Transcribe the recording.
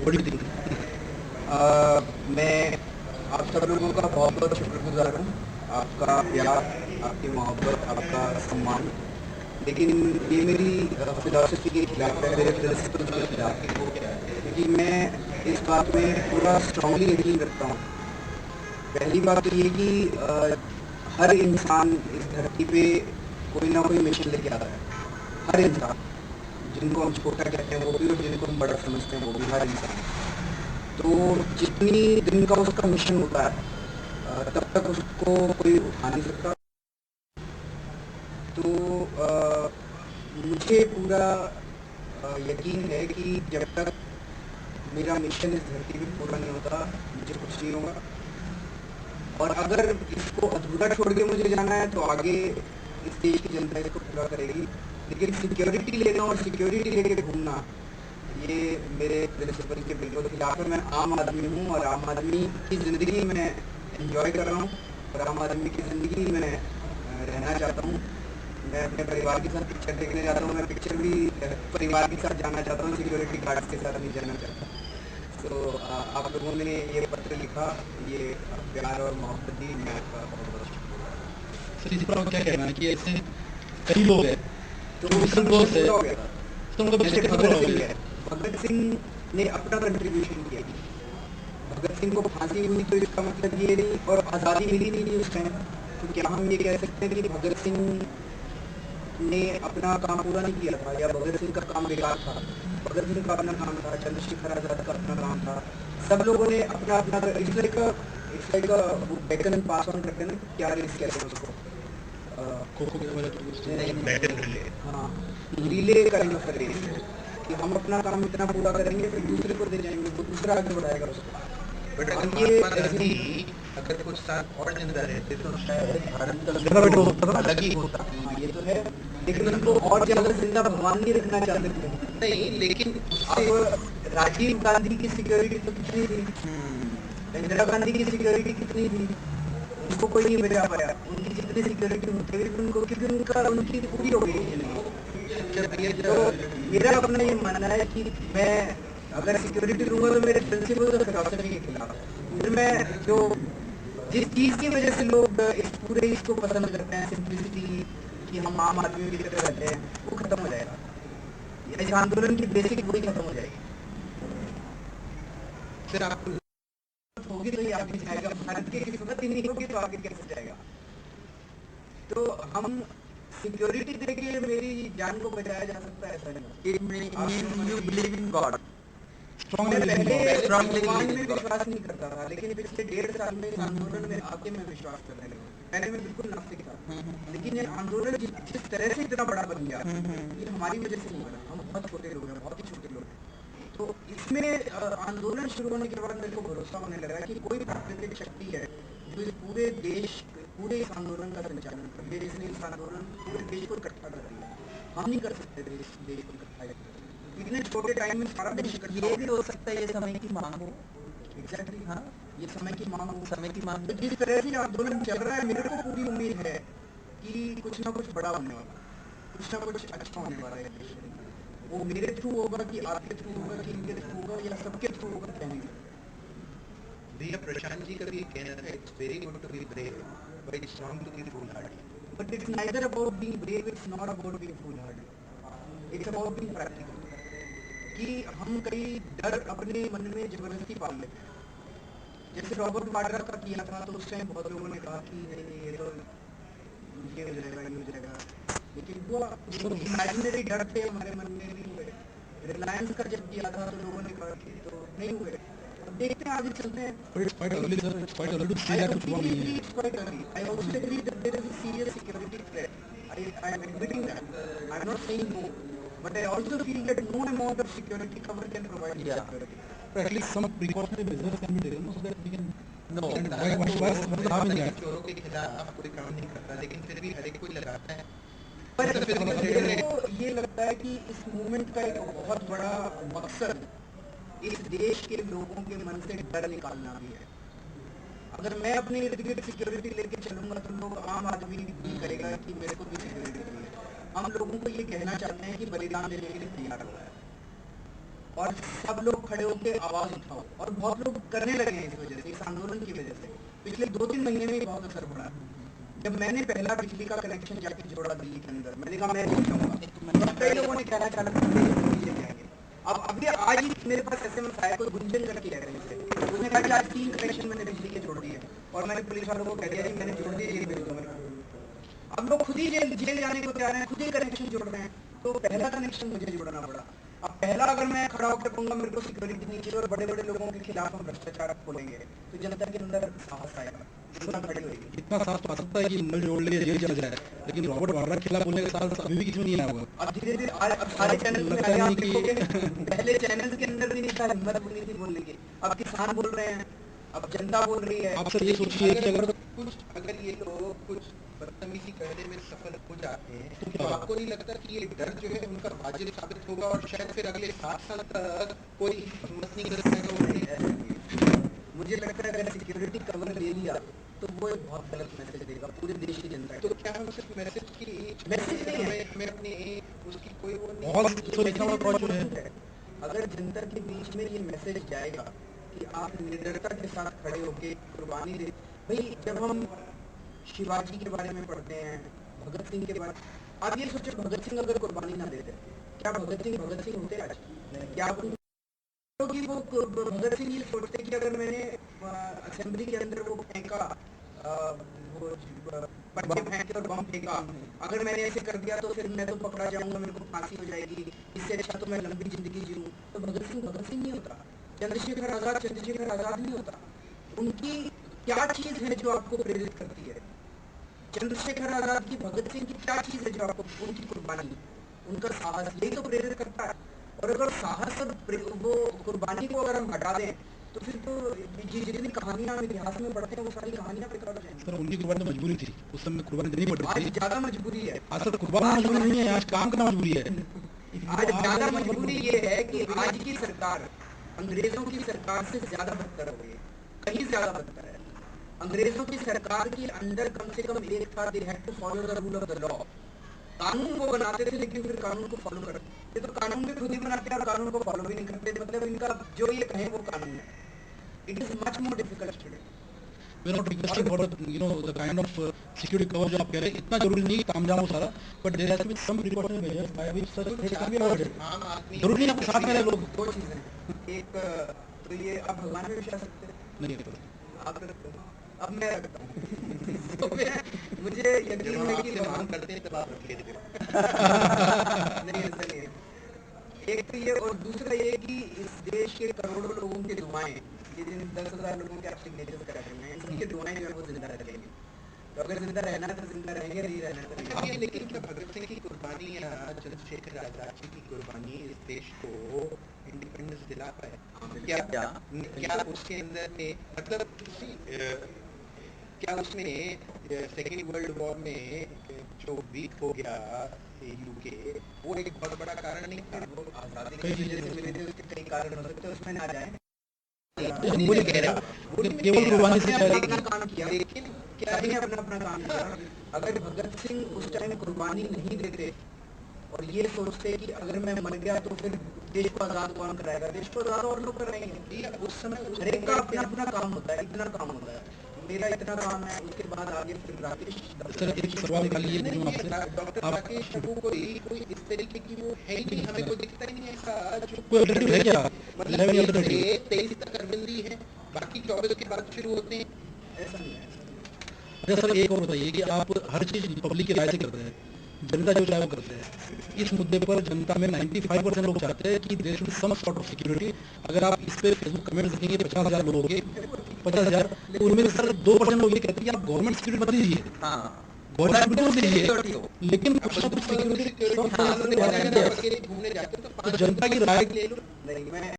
What do you think? मैं आप सब लोगों का बहुत बहुत शुक्रगुजार हूँ। आपका प्यार, आपकी मोहब्बत, आपका सम्मान। लेकिन ये मेरी फिलॉसफी के खिलाफ है, मेरे प्रिंसिपल्स के खिलाफ है, क्योंकि मैं इस बात में पूरा स्ट्रांगली यकीन रखता हूँ। पहली बात तो ये कि हर इंसान इस धरती पे कोई ना कोई मिशन लेके आता है। हर इंसान, जिनको हम छोटा कहते हैं वो भी और जिनको हम बड़ा समझते हैं वो भी, हर इंसान। तो जितनी दिन का उसका मिशन होता है तब तक उसको कोई उठा नहीं सकता। तो मुझे पूरा यकीन है कि जब तक मेरा मिशन इस धरती पे पूरा नहीं होता मुझे कुछ नहीं होगा। और अगर इसको अधूरा छोड़ के मुझे जाना है तो आगे इस देश की जनता इसको पूरा करेगी। लेकिन सिक्योरिटी लेना और सिक्योरिटी लेके घूमना, ये मेरे प्रिंसिपल के बिल्कुल खिलाफ है। मैं आम आदमी हूँ और आम आदमी की ज़िंदगी मैं एंजॉय कर रहा हूँ और आम आदमी की ज़िंदगी में रहना चाहता हूँ। मैं अपने परिवार के साथ पिक्चर देखने जाता हूँ। मैं पिक्चर भी परिवार के साथ जाना चाहता हूँ, सिक्योरिटी गार्ड्स के साथ नहीं जाना चाहता। तो आप लोगों ने ये पत्र लिखा, ये प्यार और मोहब्बत दी, मैं आपका बहुत बहुत शुक्रिया। सर इस पर आपका क्या कहना है कि ऐसे कई लोग हैं तो जो उसका मिशन मिशन बॉस है, पूरा हो गया था। तो उनका जैसे मिशन कैसे पूरा भगत हो सिंह गया? है, भगत सिंह ने अपना कंट्रीब्यूशन किया। भगत सिंह को फांसी हुई तो इसका मतलब ये नहीं, और आज़ादी मिली नहीं उस टाइम, तो क्या हम ये कह सकते हैं कि भगत सिंह ने अपना काम पूरा नहीं किया था या भगत सिंह का काम बेकार था? भगत सिंह का अपना काम था, चंद्रशेखर आज़ाद का अपना काम था। सब लोगों ने अपना अपना, इट्स लाइक वो बैटन पास ऑन करते हैं ना, क्या रेस कहते हैं उसको, खो खो के वाला तो कुछ नहीं नहीं। बैटन रिले, हाँ, रिले काइंड ऑफ रेस है कि हम अपना काम इतना पूरा करेंगे फिर दूसरे को दे जाएंगे, वो दूसरा आगे बढ़ाएगा उसको। बट अगर हम ये महात्मा ऐसे गांधी अगर कुछ साल और जिंदा रहते तो शायद भारत का ज़्यादा बेटर हो जो सकता था। अलग ही होता। हाँ ये तो है, लेकिन उनको और ज्यादा जिंदा भगवान नहीं रखना चाहते थे। नहीं, लेकिन उससे अब राजीव गांधी की सिक्योरिटी तो कितनी थी, इंदिरा गांधी की सिक्योरिटी कितनी थी, उनको कोई नहीं बचा पाया। उनकी जितनी सिक्योरिटी होती है उनको, क्योंकि उनकी पूरी हो गई जब ये जिंदगी। तो मेरा अपना ये मानना है कि मैं अगर सिक्योरिटी लूंगा तो मेरे प्रिंसिपल और फिलॉसफी के खिलाफ। फिर मैं जो जिस चीज़ की वजह से लोग इस पूरे इसको पसंद करते हैं, सिंप्लिसिटी, कि हम आम आदमियों की तरह रहते हैं, वो खत्म हो जाएगा। इस आंदोलन की बेसिक वही खत्म हो जाएगी। फिर आपको होगी तो ये आगे जाएगा, भारत की किस्मत ही नहीं होगी तो आगे कैसे जाएगा? तो हम सिक्योरिटी देके मेरी जान को बचाया जा सकता है, ऐसा नहीं। It means you believe in God. मैं स्ट्रांगली पहले strongly भगवान believe in में God. विश्वास नहीं करता था, लेकिन पिछले 1.5 साल में इस आंदोलन में आके मैं विश्वास करने लगा। पहले मैं बिल्कुल नास्तिक था, लेकिन ये आंदोलन जिस तरह से इतना बड़ा बन गया, ये हमारी वजह से नहीं बना। हम बहुत छोटे लोग हैं, बहुत ही छोटे लोग हैं। तो इसमें आंदोलन शुरू होने के बाद मेरे को भरोसा होने लगा कि कोई प्राकृतिक शक्ति है जो इस पूरे देश, पूरे इस आंदोलन का संचालन कर रही है। इसने इस आंदोलन पूरे देश को इकट्ठा कर दिया। हम नहीं कर सकते थे इस देश को इकट्ठा। इतने छोटे टाइम में सारा देश इकट्ठा ये हो भी गया। हो सकता है ये समय की मांग हो। एग्जैक्टली, हाँ, ये समय की मांग हो। समय की मांग। तो जिस तरह से आंदोलन चल रहा है, मेरे को पूरी उम्मीद है कि कुछ ना कुछ बड़ा होने वाला, कुछ ना कुछ अच्छा होने वाला है देश में। वो मेरे थ्रू होगा कि आपके थ्रू होगा कि इनके थ्रू होगा या सबके थ्रू होगा, क्या नहीं सकते। भैया प्रशांत जी का भी कहना था, it's very good to be brave but it's wrong to be foolhardy. But it's neither about being brave, it's not about being foolhardy, it's about being practical. कि हम कई डर अपने मन में जबरदस्ती पाल लेते हैं। जैसे रॉबर्ट वाड्रा का किया था, तो उस टाइम बहुत लोगों ने कहा कि नहीं नहीं ये तो ये हो जाएगा, ये हो जाएगा, लेकिन हुआ। जो इमेजिनरी डर थे हमारे मन में नहीं हुए। रिलायंस का जब किया था तो लोगों ने कहा कि तो नहीं हुए। अब देखते हैं, आगे चलते हैं। But it's quite early, sir. It's quite early to say I that कुछ हुआ completely नहीं agree, है। it's quite early. I also agree that there is a serious security threat. I am admitting that. I am not saying no. But I also feel that no amount of security cover can provide the Yeah. security. But at least some precautionary measures can be taken so that we can. No, And what is the harm in that? चोरों के खिलाफ कोई काम नहीं करता, लेकिन फिर भी हर एक कोई लगाता है। पर तो फिर मेरे को ये लगता है कि इस मूवमेंट का एक बहुत बड़ा मकसद इस देश के लोगों के मन से डर निकालना भी है। अगर मैं अपने इर्द गिर्द सिक्योरिटी लेके चलूंगा तो लोग, आम आदमी भी कहेगा कि मेरे को भी सिक्योरिटी चाहिए। हम लोगों को ये कहना चाहते हैं कि बलिदान देने के लिए तैयार हो। और सब लोग खड़े होकर आवाज उठाओ, और बहुत लोग करने लगे हैं इस वजह से, इस आंदोलन की वजह से। पिछले 2-3 महीने में बहुत असर पड़ा। जब मैंने पहला बिजली का कनेक्शन जाके जोड़ा दिल्ली के अंदर, मैंने कहा मैं नहीं जाऊंगा, तो कई लोगों ने कहना चालू कर दिया। अब अभी आज ही मेरे पास SMS आया, कोई गुंजन करके कह रहे थे, उसने कहा कि आज 3 कनेक्शन मैंने बिजली के जोड़ दिए, और मैंने पुलिस वालों को कह दिया कि मैंने जोड़ दिए, जेल भेज दो मेरे को। अब लोग खुद ही जेल जाने को तैयार हैं, खुद ही कनेक्शन जोड़ रहे हैं। तो पहला कनेक्शन मुझे जोड़ना पड़ा। अब पहला अगर मैं खड़ा होकर कहूंगा मेरे को सिक्योरिटी नहीं चाहिए और बड़े बड़े लोगों के खिलाफ हम भ्रष्टाचार खोलेंगे, तो जनता के अंदर साहस आएगा, जनता खड़ी होगी। इतना साथ तो आ सकता है कि नल जोड़ ले जेल चला जाए, लेकिन रॉबर्ट वाड्रा के खिलाफ बोलने का साहस अभी भी किसी में नहीं आया होगा। अब धीरे धीरे अब सारे चैनल में आगे आप देखोगे, पहले चैनल के अंदर भी नहीं था, हिम्मत भी नहीं थी बोलने की। अब किसान बोल रहे हैं, अब जनता बोल रही है। आप सर ये सोचिए कि अगर ये लोग कुछ बदतमीजी करने में सफल हो जाते हैं तो आपको नहीं लगता कि ये डर जो है उनका वाजिब साबित होगा और शायद फिर अगले 7 साल तक कोई हिम्मत नहीं कर पाएगा? मुझे लगता है अगर सिक्योरिटी कवर ले लिया तो वो एक बहुत गलत मैसेज देगा पूरे देश की जनता को। तो क्या हम सिर्फ मैसेज नहीं है, हमें अपने उसकी कोई वो नहीं बहुत है। अगर जनता के बीच में ये मैसेज जाएगा कि आप निडरता के साथ खड़े होके कुर्बानी दे। भाई जब हम शिवाजी के बारे में पढ़ते हैं, भगत सिंह के बारे, आप ये सोचो भगत सिंह अगर कुर्बानी ना देते, क्या भगत सिंह होते आज? क्या क्योंकि वो भगत सिंह ये सोचते कि अगर मैंने असेंबली के अंदर वो फेंका, वो पट्टे फेंके और बम फेंका, अगर मैंने ऐसे कर दिया तो फिर मैं तो पकड़ा जाऊंगा, मेरे को फांसी हो जाएगी, इससे अच्छा तो मैं लंबी जिंदगी जीऊं। तो भगत सिंह नहीं होता, चंद्रशेखर आजाद नहीं होता। उनकी क्या चीज है जो आपको प्रेरित करती है? चंद्रशेखर आजाद की, भगत सिंह की क्या चीज है जो आपको, उनकी कुर्बानी, उनका साहस, यही तो प्रेरित करता है। और अगर साहस और वो कुर्बानी को अगर हम हटा दें तो फिर तो जितनी कहानियां हम इतिहास में पढ़ते हैं वो सारी कहानियां बेकार हो जाएंगी। सर उनकी कुर्बानी तो मजबूरी थी, उस समय कुर्बानी देनी पड़ रही थी। आज ज्यादा मजबूरी है। आज सर कुर्बानी मजबूरी नहीं है, आज काम करना मजबूरी है। आज ज्यादा मजबूरी ये है कि आज की सरकार अंग्रेजों की सरकार से ज्यादा बदतर हो गई है, कहीं ज्यादा बदतर है। अंग्रेजों की सरकार के अंदर कम से कम एक था, they had to follow the rule of the law. कानून वो बनाते थे लेकिन फिर कानून को फॉलो करते, तो कानून भी खुद ही बनाते हैं और कानून को फॉलो भी नहीं करते, मतलब इनका जो ये कहें वो कानून है। It is much more difficult today. We're not requesting for the kind of security cover जो आप कह रहे हैं, इतना जरूरी नहीं तामझाम हो सारा, but there has to be some precautionary measures by which such threats can be avoided. जरूरी नहीं आपके साथ में रहे लोग। दो चीजें, एक तो ये आप भगवान में विश्वास रखते हैं? नहीं आप रखते हैं, अब मैं रखता हूँ। तो मुझे यकीन है कि हम करते हैं तब आप रख लेते नहीं ऐसा नहीं है। एक तो ये, और दूसरा ये कि इस देश के करोड़ों लोगों की दुआएं, ये जिन 10,000 लोगों के आप सिग्नेचर्स करा रहे हैं, इनकी दुआएं जो है वो जिंदा रहेंगी। तो अगर जिंदा रहना है तो जिंदा रहेंगे, नहीं रहना तो नहीं रहेंगे। लेकिन क्या भगत सिंह की कुर्बानी या चंद्रशेखर आजाद जी की कुर्बानी इस देश को इंडिपेंडेंस दिला पाए? क्या उसके अंदर में मतलब क्या उसमें सेकेंड वर्ल्ड वॉर में जो वीक हो गया यूके, वो एक बहुत बड़ा कारण नहीं था? वो आजादी की वजह से मिले थे, उसके कई कारण हो सकते हैं, उसमें ना जाए। मुझे कह रहा केवल कुर्बानी से अपना काम किया, लेकिन क्या ही अपना काम किया। अगर भगत सिंह उस टाइम कुर्बानी नहीं देते और ये सोचते कि अगर मैं मर गया तो फिर देश को आजाद कौन कराएगा, देश को आजाद और लोग कराएंगे। उस समय हर एक का अपना काम होता है, इतना काम होता है, मेरा इतना काम है, उसके बाद आगे फिर राकेश। सर एक सवाल निकालिए डॉक्टर राकेश शर्मा कोई इस तरीके की वो है ही नहीं, हमें कोई दिखता ही नहीं ऐसा जो कोई अल्टरनेटिव है क्या? मतलब 23 तक अरविंदी है, बाकी 24 के बाद शुरू होते हैं, ऐसा नहीं है। अच्छा सर एक और बताइए कि आप हर चीज पब्लिक की राय से करते हैं, जनता जो चाहे वो करते हैं, इस मुद्दे पर जनता में 95% लोग चाहते हैं कि there should be some sort of security. अगर आप इस पे फेसबुक कमेंट देखेंगे 50,000 लोगों के 50,000, तो उनमें सर 2% लोग ये कहते हैं कि आप गवर्नमेंट सिक्योरिटी बता दीजिए, गवर्नमेंट सिक्योरिटी मत दीजिए, लेकिन कुछ ना कुछ सिक्योरिटी घूमने जाते हैं तो जनता की राय नहीं, मैं